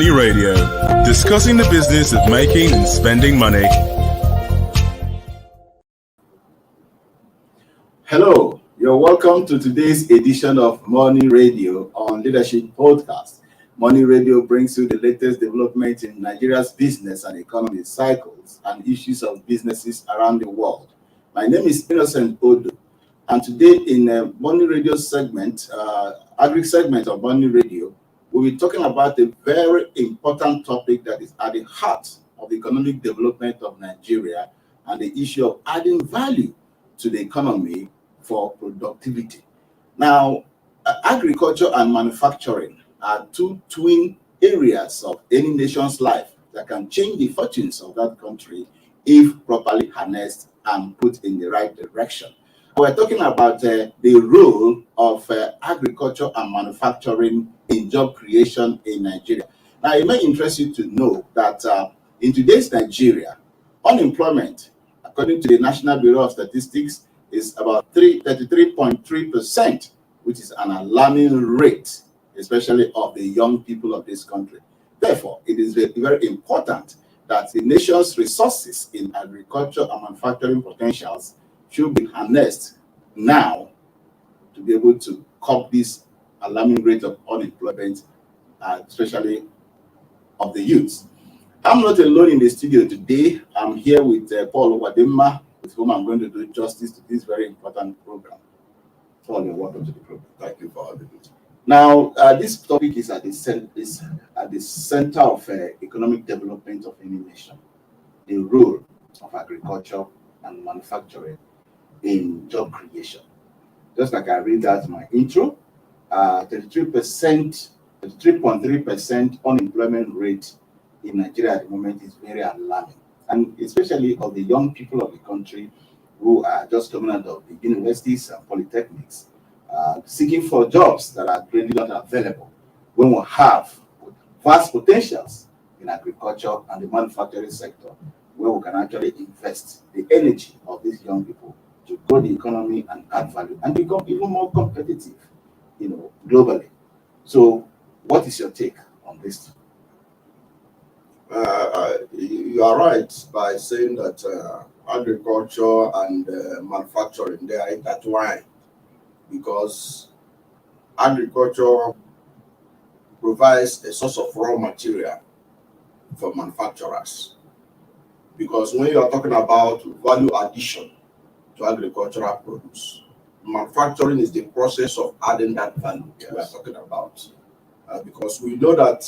Money Radio, discussing the business of making and spending money. Hello, you're welcome to today's edition of Money Radio on Leadership Podcast. Money Radio brings you the latest development in Nigeria's business and economy cycles and issues of businesses around the world. My name is Innocent Odo, and today in a Money Radio segment, agri segment of Money Radio, we'll be talking about a very important topic that is at the heart of the economic development of Nigeria and the issue of adding value to the economy for productivity. Now, agriculture and manufacturing are two twin areas of any nation's life that can change the fortunes of that country if properly harnessed and put in the right direction. We're talking about the role of agriculture and manufacturing in job creation in Nigeria. Now, it may interest you to know that in today's Nigeria, unemployment, according to the National Bureau of Statistics, is about 33.3%, which is an alarming rate, especially of the young people of this country. Therefore, it is very, very important that the nation's resources in agriculture and manufacturing potentials should be harnessed now to be able to curb this alarming rate of unemployment, especially of the youth. I'm not alone in the studio today. I'm here with Paul Wadema, with whom I'm going to do justice to this very important program. Paul, you're welcome to the program. Thank you for having me. Now, this topic is at the center of economic development of any nation, the role of agriculture and manufacturing in job creation. Just like I read out my intro, 33.3% unemployment rate in Nigeria at the moment is very alarming, and especially of the young people of the country who are just coming out of the universities and polytechnics, seeking for jobs that are really not available when we have vast potentials in agriculture and the manufacturing sector, where we can actually invest the energy of these young people to grow the economy and add value and become even more competitive, globally. So, what is your take on this? You are right by saying that agriculture and manufacturing, they are intertwined, because agriculture provides a source of raw material for manufacturers. Because when you are talking about value addition to agricultural produce, manufacturing is the process of adding that value we are talking about. Because we know that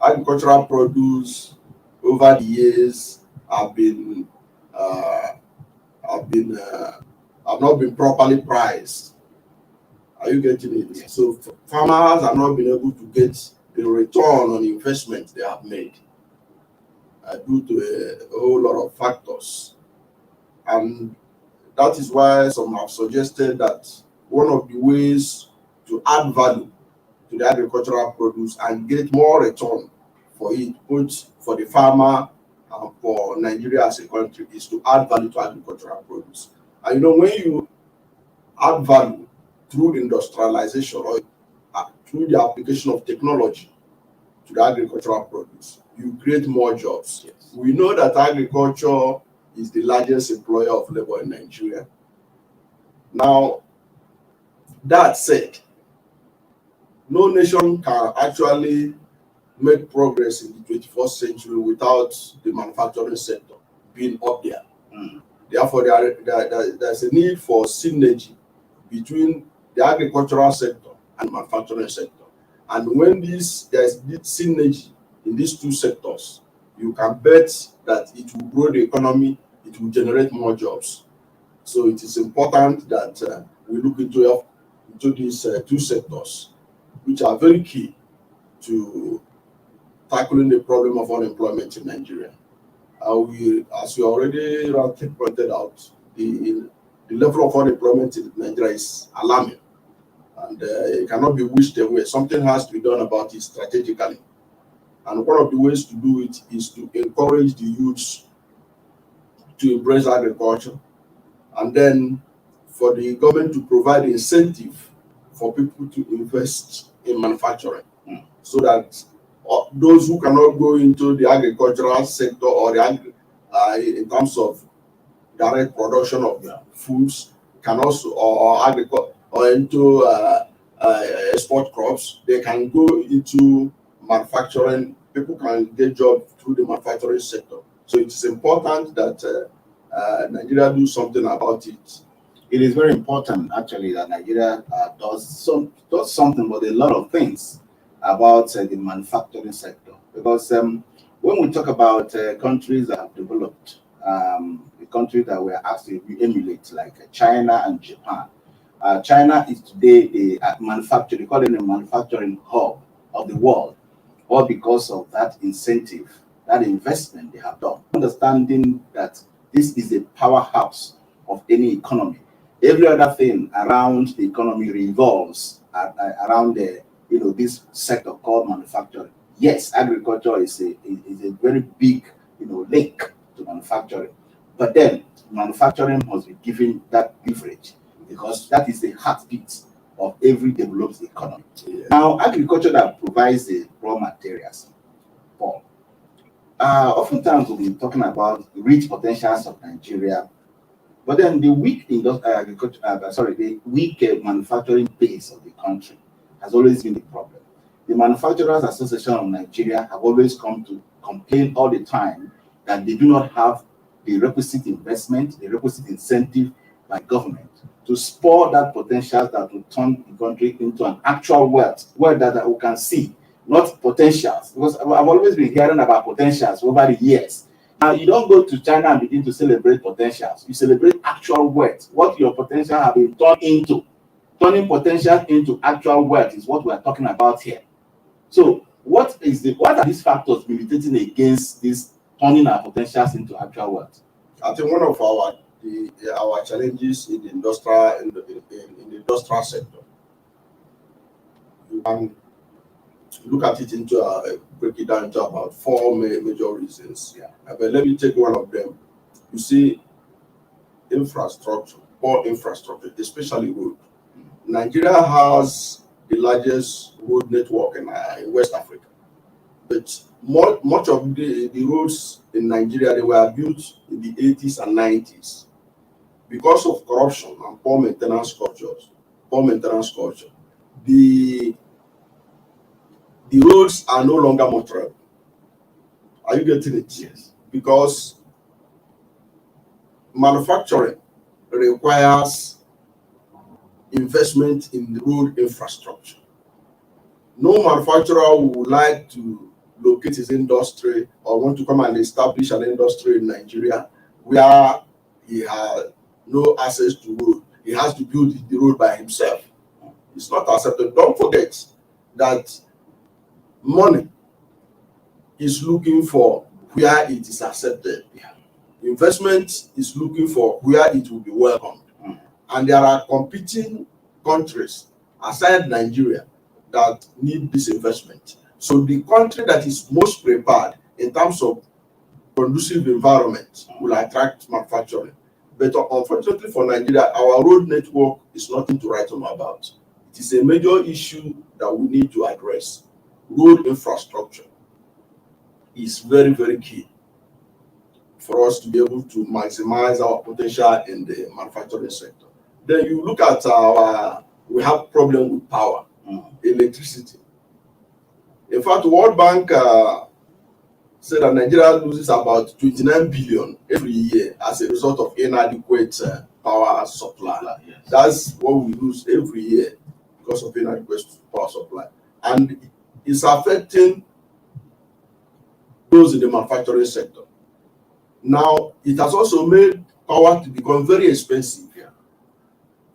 agricultural produce over the years have not been properly priced. Are you getting it? Yes. So farmers have not been able to get the return on the investment they have made due to a whole lot of factors. And that is why some have suggested that one of the ways to add value to the agricultural produce and get more return for it, both for the farmer and for Nigeria as a country, is to add value to agricultural produce. And when you add value through industrialization or through the application of technology to the agricultural produce, you create more jobs. Yes. We know that agriculture is the largest employer of labor in Nigeria. Now, that said, no nation can actually make progress in the 21st century without the manufacturing sector being up there. Therefore, there's a need for synergy between the agricultural sector and manufacturing sector. And when there's this synergy in these two sectors, you can bet that it will grow the economy, it will generate more jobs. So it is important that we look into these two sectors, which are very key to tackling the problem of unemployment in Nigeria. As you already rightly pointed out, the level of unemployment in Nigeria is alarming, and it cannot be wished away. Something has to be done about it strategically. And one of the ways to do it is to encourage the youths to embrace agriculture, and then for the government to provide incentive for people to invest in manufacturing. so that those who cannot go into the agricultural sector or in terms of direct production of foods can also or agriculture or into export crops, they can go into manufacturing. People can get jobs through the manufacturing sector. So it is important that Nigeria do something about it. It is very important, actually, that Nigeria does something, but a lot of things about the manufacturing sector. Because when we talk about countries that have developed, the countries that we're asked to emulate, like China and Japan. China is today a manufacturing, they call it a manufacturing hub of the world, all because of that incentive, that investment they have done. Understanding that this is a powerhouse of any economy. Every other thing around the economy revolves around this sector called manufacturing. Yes, agriculture is a very big link to manufacturing, but then manufacturing must be given that leverage because that is the heartbeat of every developed economy. Yeah. Now, agriculture that provides the raw materials, Paul. Oftentimes we'll be talking about rich potentials of Nigeria, but then the weak the weak manufacturing base of the country has always been the problem. The Manufacturers Association of Nigeria have always come to complain all the time that they do not have the requisite investment, the requisite incentive by government to spur that potential that will turn the country into an actual wealth that we can see, not potentials. Because I've always been hearing about potentials over the years. Now, you don't go to China and begin to celebrate potentials. You celebrate actual wealth, what your potential have been turned into. Turning potential into actual wealth is what we are talking about here. So, what are these factors militating against this turning our potentials into actual wealth? I think one of our challenges in the industrial sector, you can look at it break it down into about four major reasons. Yeah. But let me take one of them. You see, infrastructure, poor infrastructure, especially road. Nigeria has the largest road network in West Africa, but much of the roads in Nigeria, they were built in the 80s and 90s because of corruption and poor maintenance culture. The roads are no longer motorable. Are you getting it? Yes. Because manufacturing requires investment in the road infrastructure. No manufacturer would like to locate his industry or want to come and establish an industry in Nigeria where he has no access to road. He has to build the road by himself. It's not acceptable. Don't forget that money is looking for where it is accepted. Yeah. Investment is looking for where it will be welcomed. And there are competing countries aside Nigeria that need this investment. So the country that is most prepared in terms of conducive environment will attract manufacturing. But unfortunately for Nigeria, our road network is nothing to write home about. It is a major issue that we need to address. Road infrastructure is very, very key for us to be able to maximize our potential in the manufacturing sector. Then you look at we have problem with power, electricity. In fact, World Bank said that Nigeria loses about 29 billion every year as a result of inadequate power supply. Yes. That's what we lose every year because of inadequate power supply. And it's affecting those in the manufacturing sector. Now, it has also made power to become very expensive. Yeah.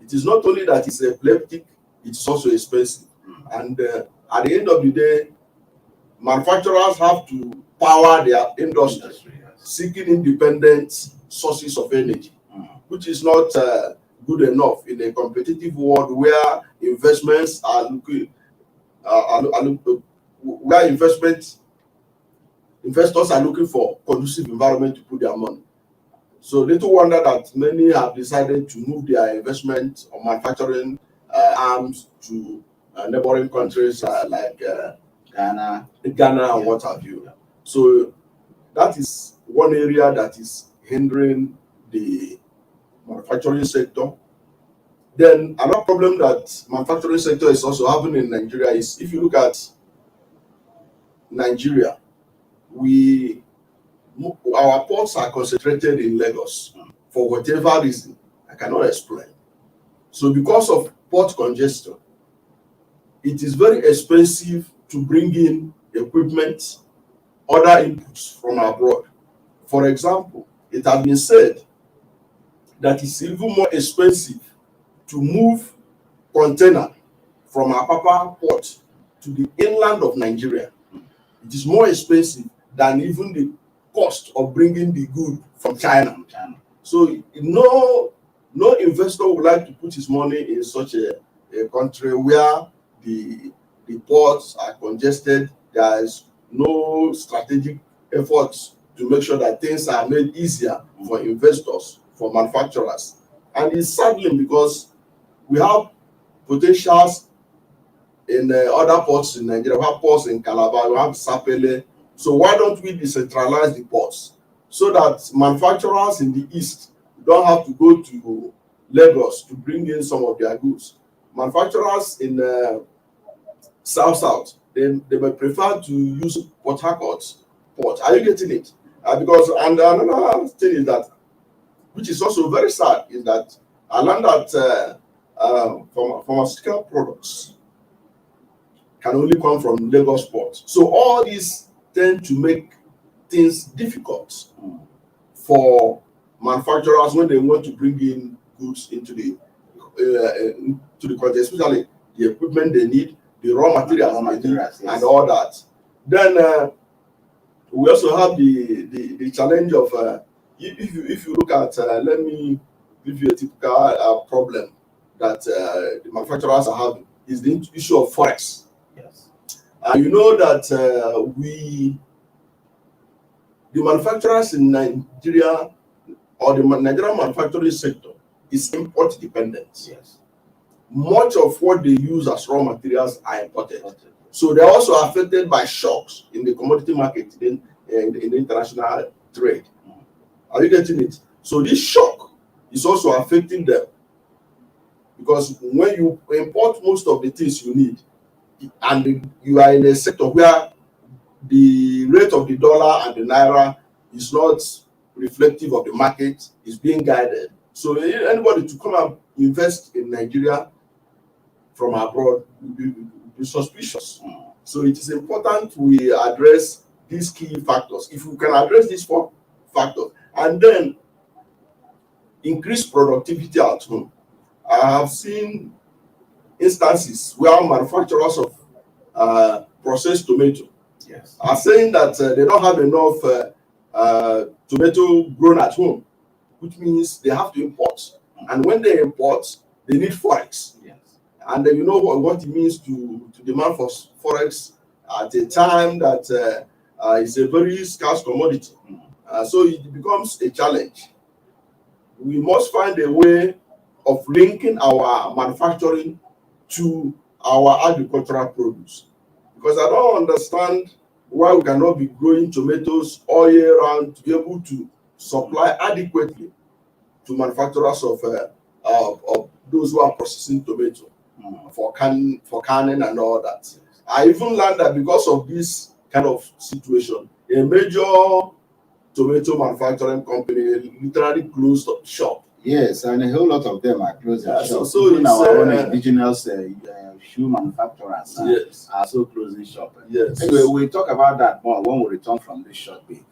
It is not only that it's epileptic, it's also expensive. And at the end of the day, manufacturers have to power their industry, seeking independent sources of energy, which is not good enough in a competitive world where investments are looking, where investors are looking for conducive environment to put their money. So little wonder that many have decided to move their investment on manufacturing arms to neighboring countries like Ghana, and what have you. So that is one area that is hindering the manufacturing sector. Then another problem that manufacturing sector is also having in Nigeria is, if you look at Nigeria, our ports are concentrated in Lagos for whatever reason I cannot explain. So because of port congestion, it is very expensive to bring in equipment, other inputs from abroad. For example, it has been said that it's even more expensive to move container from Apapa port to the inland of Nigeria. It is more expensive than even the cost of bringing the good from China. So no investor would like to put his money in such a country where the ports are congested. There is no strategic efforts to make sure that things are made easier for investors, for manufacturers. And it's saddening because we have potentials in other ports in Nigeria. We have ports in Calabar, we have Sapele. So why don't we decentralize the ports so that manufacturers in the east don't have to go to Lagos to bring in some of their goods? Manufacturers in South, they may prefer to use Port Harcourt port. Are you getting it? Because, and another thing is that, which is also very sad, is that I learned that pharmaceutical products can only come from Lagos port. So all these tend to make things difficult for manufacturers when they want to bring in goods into the country, especially the equipment they need, the raw materials, yes, and all that. Then we also have the challenge of if you look at let me give you a typical problem that the manufacturers are having is the issue of forex. Yes. You know that the manufacturers in Nigeria, or the Nigerian manufacturing sector, is import dependent. Yes. Much of what they use as raw materials are imported. So they're also affected by shocks in the commodity market, in the international trade. Are you getting it? So this shock is also affecting them, because when you import most of the things you need, and you are in a sector where the rate of the dollar and the naira is not reflective of the market, is being guided. So anybody to come and invest in Nigeria from abroad will be suspicious. So it is important we address these key factors. If we can address these 4 factors and then increase productivity at home. I have seen instances where manufacturers of processed tomato, yes, are saying that they don't have enough tomato grown at home, which means they have to import. And when they import, they need forex. Yes. And you know what it means to demand for forex at a time that is a very scarce commodity. So it becomes a challenge. We must find a way of linking our manufacturing to our agricultural produce, because I don't understand why we cannot be growing tomatoes all year round to be able to supply adequately to manufacturers of those who are processing tomato for canning and all that. I even learned that because of this kind of situation, a major tomato manufacturing company literally closed shop. Yes, and a whole lot of them are closing shop. So even our own indigenous shoe manufacturers yes, are also closing shop. Yes. Anyway, we'll talk about that more when we return from this short break.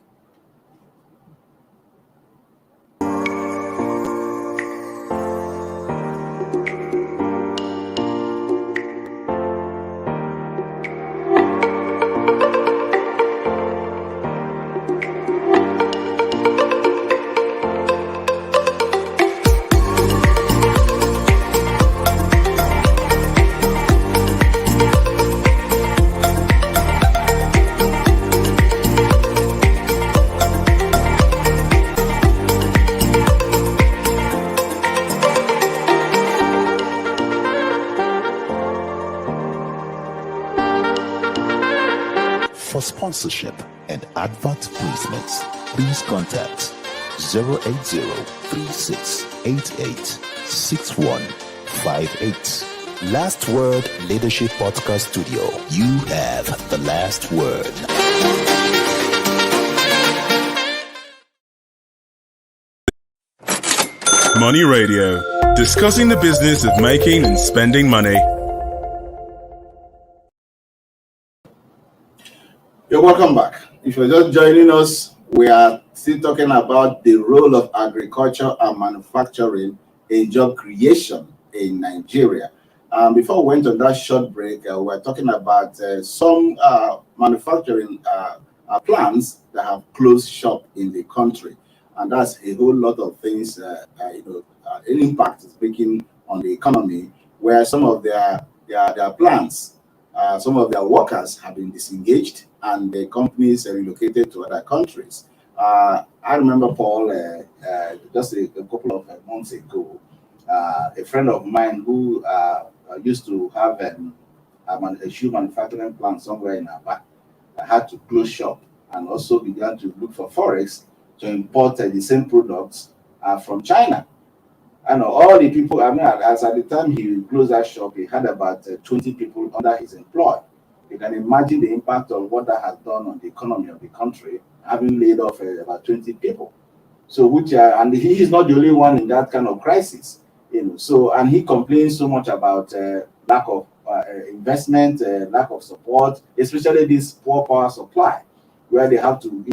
For sponsorship and advert placements, please contact 080-3688-6158. Last Word Leadership Podcast Studio. You have the last word. Money Radio, discussing the business of making and spending money. You're welcome back. If you're just joining us, we are still talking about the role of agriculture and manufacturing in job creation in Nigeria. Before we went on that short break, we were talking about some manufacturing plants that have closed shop in the country. And that's a whole lot of things, an impact is making on the economy, where some of their plants, some of their workers have been disengaged and the companies are relocated to other countries. I remember, Paul, just a couple of months ago, a friend of mine who used to have a shoe manufacturing plant somewhere in Aba had to close shop and also began to look for forex to import the same products from China. And all the people, as at the time he closed that shop, he had about 20 people under his employ. You can imagine the impact of what that has done on the economy of the country, having laid off about 20 people. So, and he is not the only one in that kind of crisis, So, and he complains so much about lack of investment, lack of support, especially this poor power supply, where they have to,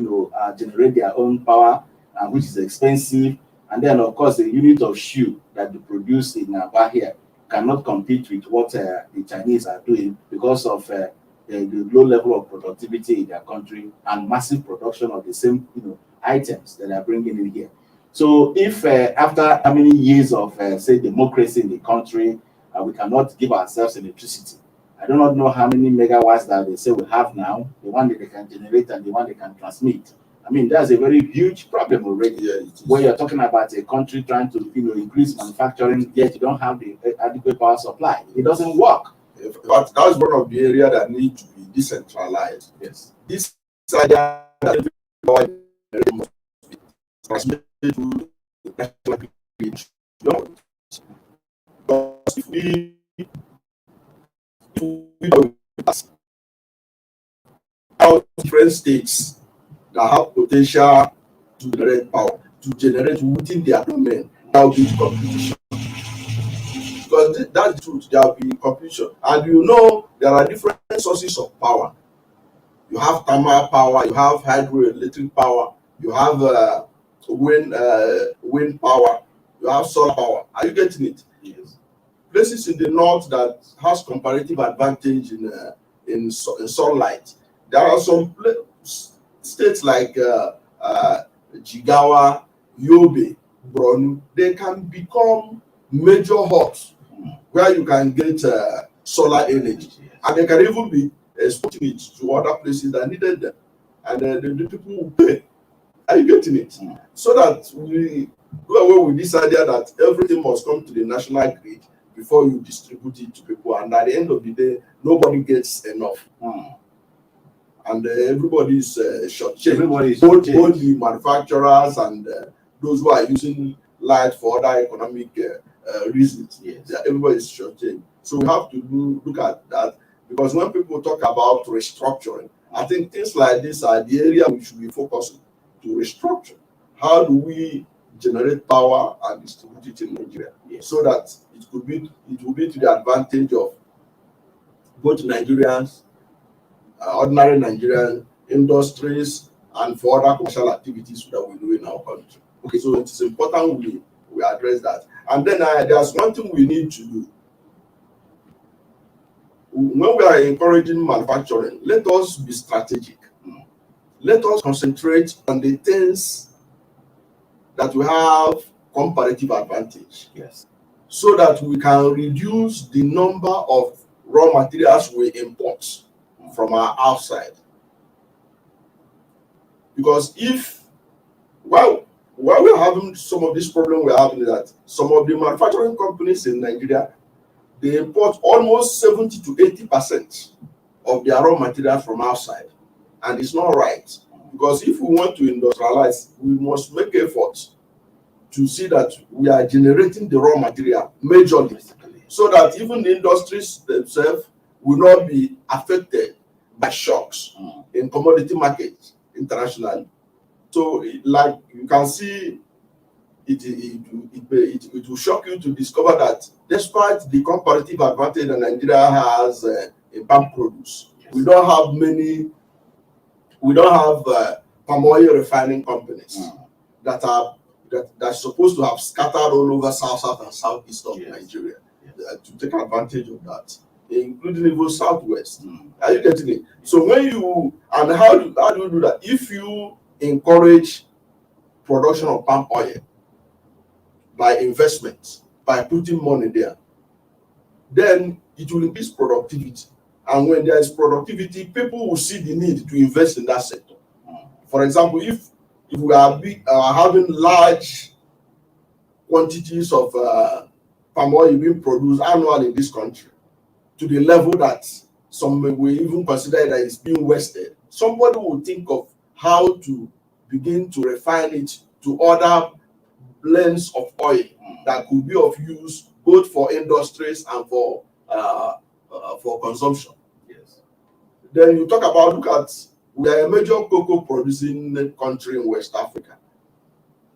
generate their own power, which is expensive. And then, of course, the unit of shoe that they produce in Aba here cannot compete with what the Chinese are doing because of the low level of productivity in their country and massive production of the same, items that they are bringing in here. So, if after how many years of, say, democracy in the country, we cannot give ourselves electricity, I do not know how many megawatts that they say we have now, the one that they can generate and the one they can transmit. I mean, that's a very huge problem already. Yeah, where you're talking about a country trying to, increase manufacturing, yet you don't have the adequate power supply. It doesn't work. But that's one of the areas that need to be decentralized. Yes. This idea that every power must be transmitted to the national grid. Because if we how different states that have potential to generate power, to generate within their domain, there will be competition. Because that's the truth, there will be competition. And there are different sources of power. You have thermal power, you have hydroelectric power, you have wind power, you have solar power. Are you getting it? Yes. Places in the north that has comparative advantage in sunlight. There are some states like Jigawa, Yobe, Borno. They can become major hubs where you can get solar energy, and they can even be exporting it to other places that needed them, and the people will pay. Are you getting it? So that we do away with this idea that everything must come to the national grid before you distribute it to people, and at the end of the day, nobody gets enough. And everybody is short-changed. Both the manufacturers and those who are using light for other economic reasons. Yes. Everybody is short-changed. So we have to look at that, because when people talk about restructuring, I think things like this are the area we should be focusing to restructure. How do we generate power and distribute it in Nigeria, so that it will be to the advantage of both Nigerians, ordinary Nigerian industries, and for other commercial activities that we do in our country. Okay, so it is important we address that. And then there's one thing we need to do. When we are encouraging manufacturing, let us be strategic. Let us concentrate on the things that we have comparative advantage. Yes. So that we can reduce the number of raw materials we import from our outside. Because while we're having some of this problem, we're having that some of the manufacturing companies in Nigeria, they import almost 70 to 80% of their raw materials from outside. and it's not right. Because if we want to industrialize, we must make efforts to see that we are generating the raw material majorly, so that even the industries themselves will not be affected by shocks in commodity markets internationally. So, like you can see, it will shock you to discover that despite the comparative advantage that Nigeria has in palm produce, we don't have palm oil refining companies that are supposed to have scattered all over south and southeast of Nigeria to take advantage of that, including even southwest. Are you getting it? So how do you do that? If you encourage production of palm oil by investment, by putting money there, then it will increase productivity. And when there is productivity, people will see the need to invest in that sector. For example, if we are having large quantities of palm oil being produced annually in this country, to the level that some will even consider that it's being wasted, somebody will think of how to begin to refine it to other blends of oil that could be of use both for industries and for consumption. Yes. Then you look at, we are a major cocoa producing country in West Africa.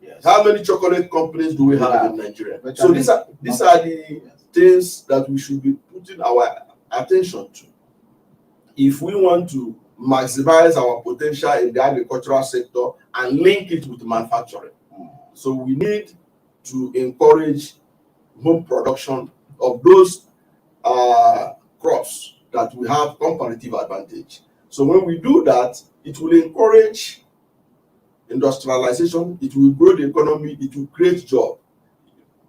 Yes. How many chocolate companies do we have in Nigeria? So these are the things that we should be putting our attention to if we want to maximize our potential in the agricultural sector and link it with manufacturing. So we need to encourage home production of those crops that we have comparative advantage. So when we do that, it will encourage industrialization, it will grow the economy, it will create jobs.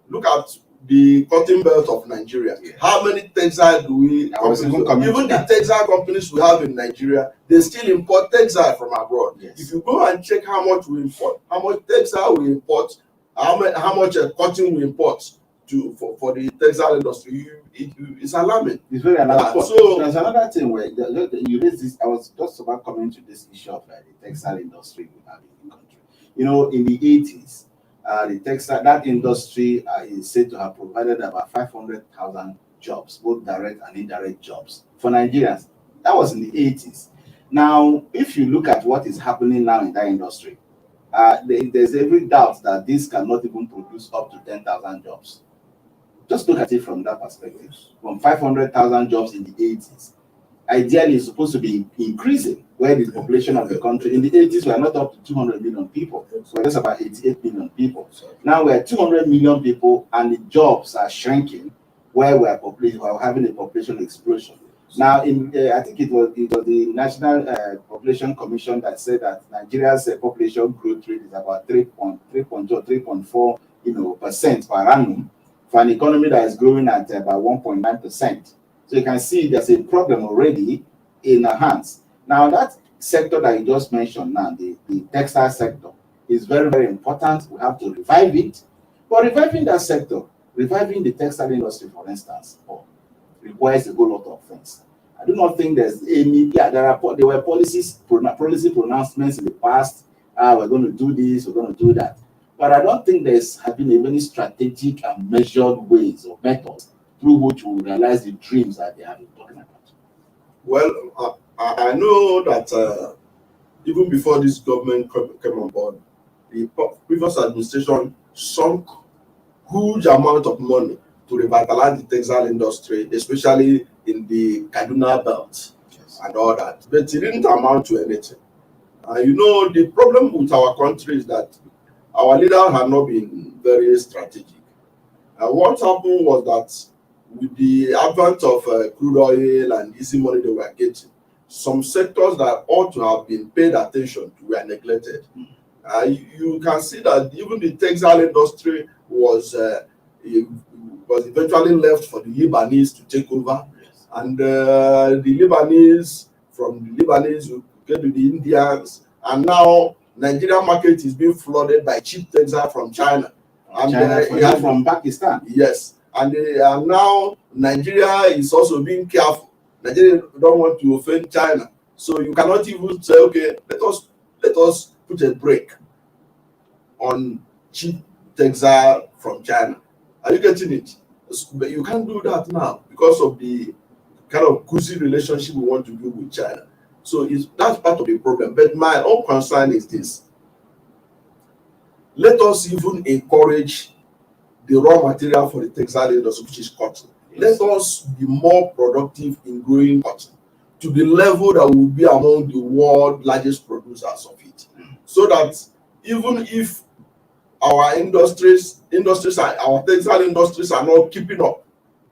Look at the cotton belt of Nigeria. Yeah. How many textile do we even the textile companies we have in Nigeria, they still import textile from abroad. Yes. If you go and check how much we import, how much textile we import, how much cotton we import for the textile industry, it's alarming. It's very alarming. So there's another thing where you raised this. I was just about coming to this issue of the textile industry we have in the country. You know, in the 80s, that industry is said to have provided about 500,000 jobs, both direct and indirect jobs for Nigerians. That was in the 80s. Now, if you look at what is happening now in that industry, there's every doubt that this cannot even produce up to 10,000 jobs. Just look at it from that perspective. From 500,000 jobs in the 80s, ideally it's supposed to be increasing, where the population of the country in the 80s were not up to 200 million people. So we're just about 88 million people. Now we're 200 million people, and the jobs are shrinking, where we're having a population explosion. Now, I think it was the National Population Commission that said that Nigeria's population growth rate is about 3.4% per annum, for an economy that is growing at about 1.9%. So you can see there's a problem already in our hands. Now, that sector that you just mentioned now, the textile sector, is very, very important. We have to revive it. But reviving that sector, reviving the textile industry, for instance, requires a whole lot of things. I do not think there's any, there were policy pronouncements in the past. We're going to do this, we're going to do that. But I don't think there's been any strategic and measured ways or methods through which we realize the dreams that they have been talking about. Well, I know that even before this government came on board, the previous administration sunk huge amount of money to revitalize the textile industry, especially in the Kaduna belt and all that. But it didn't amount to anything. You know, the problem with our country is that our leaders have not been very strategic. What happened was that with the advent of crude oil and easy money they were getting, some sectors that ought to have been paid attention to were neglected. You can see that even the textile industry was eventually left for the Lebanese to take over. Yes. And the Lebanese, from the Lebanese, we get to the Indians, and now Nigerian market is being flooded by cheap textile from China. And from Pakistan. Yes. And now Nigeria is also being careful. Nigeria don't want to offend China. So you cannot even say, okay, let us put a brake on cheap textile from China. Are you getting it? But you can't do that now because of the kind of cozy relationship we want to do with China. So that's part of the problem. But my own concern is this. Let us even encourage the raw material for the textile industry, which is cotton. Yes. Let us be more productive in growing cotton to the level that we will be among the world's largest producers of it. So that even if our our textile industries are not keeping up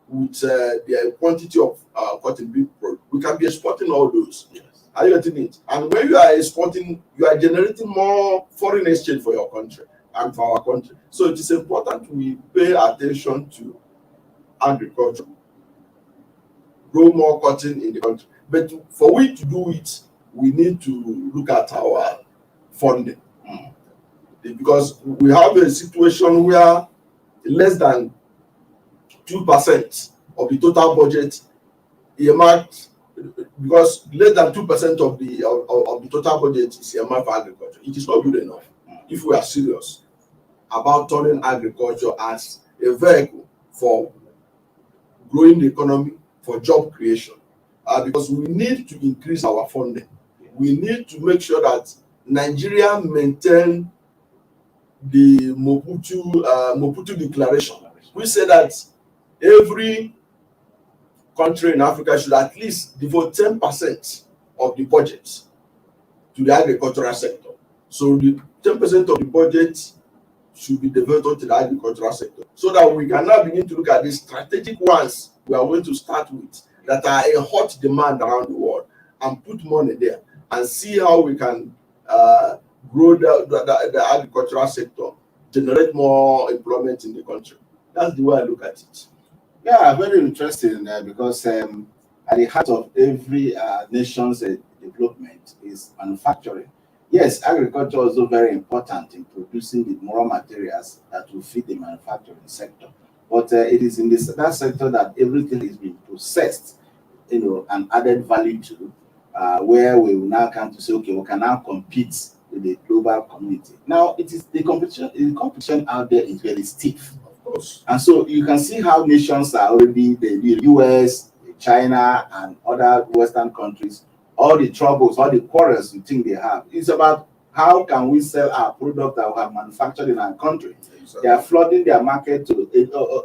with the quantity of cotton being produced, we can be exporting all those. Yes. Are you getting it? And when you are exporting, you are generating more foreign exchange for your country and for our country. So it is important we pay attention to agriculture, grow more cotton in the country. But for we to do it, we need to look at our funding. Because we have a situation where less than 2% of the total budget earmarked, because less than 2% of the total budget is earmarked for agriculture. It is not good enough if we are serious about turning agriculture as a vehicle for growing the economy, for job creation. Because we need to increase our funding. We need to make sure that Nigeria maintain the Mobutu Declaration. We say that every country in Africa should at least devote 10% of the budget to the agricultural sector. So the 10% of the budget should be devoted to the agricultural sector, so that we can now begin to look at the strategic ones we are going to start with that are a hot demand around the world, and put money there and see how we can grow the agricultural sector, generate more employment in the country. That's the way I look at it. Yeah, very interesting because at the heart of every nation's development is manufacturing. Yes, agriculture is also very important in producing the raw materials that will feed the manufacturing sector. But it is in that sector that everything is being processed, and added value to, where we will now come to say, okay, we can now compete with the global community. Now, it is the competition. The competition out there is very stiff, of course, and so you can see how nations are already the US, China, and other Western countries. All the troubles, all the quarrels you think they have, it's about how can we sell our product that we have manufactured in our country. Exactly. They are flooding their market to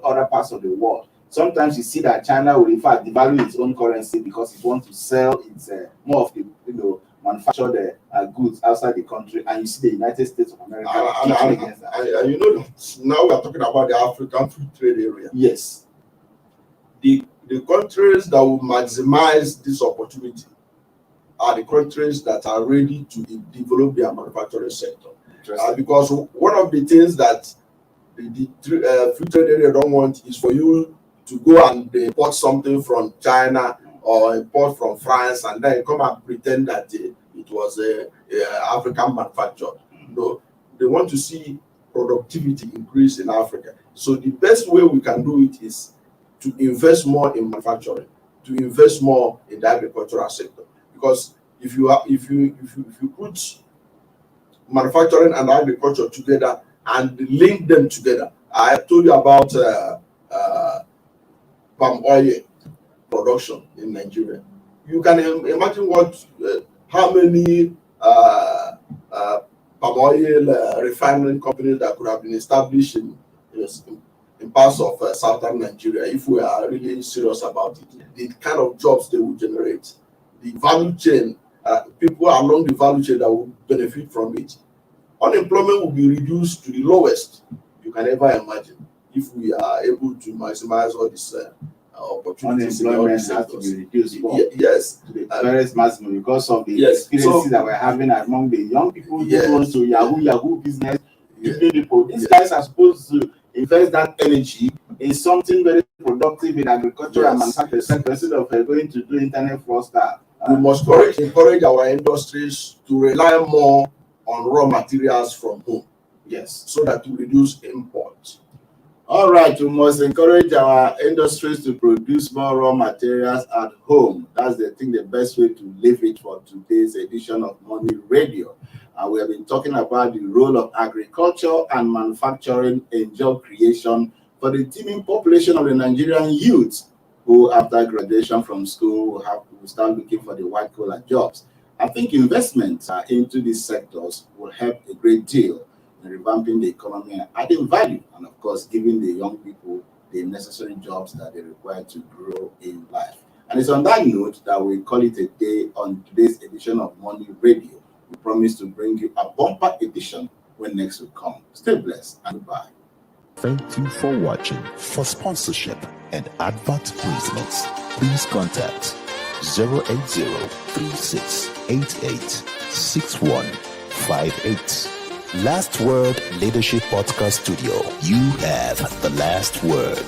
other parts of the world. Sometimes you see that China will in fact devalue its own currency because it wants to sell its more of the manufactured goods outside the country, and you see the United States of America against that. And you know that now we are talking about the African Free Trade Area. Yes, the countries that will maximize this opportunity are the countries that are ready to develop their manufacturing sector. Because one of the things that the free trade area don't want is for you to go and import something from China or import from France and then come and pretend that it was a African manufactured. No, they want to see productivity increase in Africa. So the best way we can do it is to invest more in manufacturing, to invest more in the agricultural sector. Because if you put manufacturing and agriculture together and link them together, I told you about palm oil production in Nigeria. You can imagine how many palm oil refining companies that could have been established in parts of southern Nigeria if we are really serious about it. The kind of jobs they will generate, the value chain, people along the value chain that will benefit from it. Unemployment will be reduced to the lowest you can ever imagine if we are able to maximize all these opportunities. Unemployment has to be reduced. Yes, to the various maximum because of the experiences that we're having among the young people who want to Yahoo business. People. These guys are supposed to invest that energy in something very productive in agriculture and manufacturing sector instead of going to do internet fraudster. We must encourage our industries to rely more on raw materials from home. Yes, so that to reduce imports. All right, we must encourage our industries to produce more raw materials at home. That's the best way to leave it for today's edition of Money Radio. We have been talking about the role of agriculture and manufacturing in job creation for the teeming population of the Nigerian youth who, after graduation from school, will start looking for the white-collar jobs. I think investments into these sectors will help a great deal in revamping the economy and adding value, and of course, giving the young people the necessary jobs that they require to grow in life. And it's on that note that we call it a day on today's edition of Money Radio. We promise to bring you a bumper edition when next will come. Stay blessed and goodbye. Thank you for watching. For sponsorship and advert placements, please contact 080-3688-6158. Last Word Leadership Podcast Studio. You have the last word.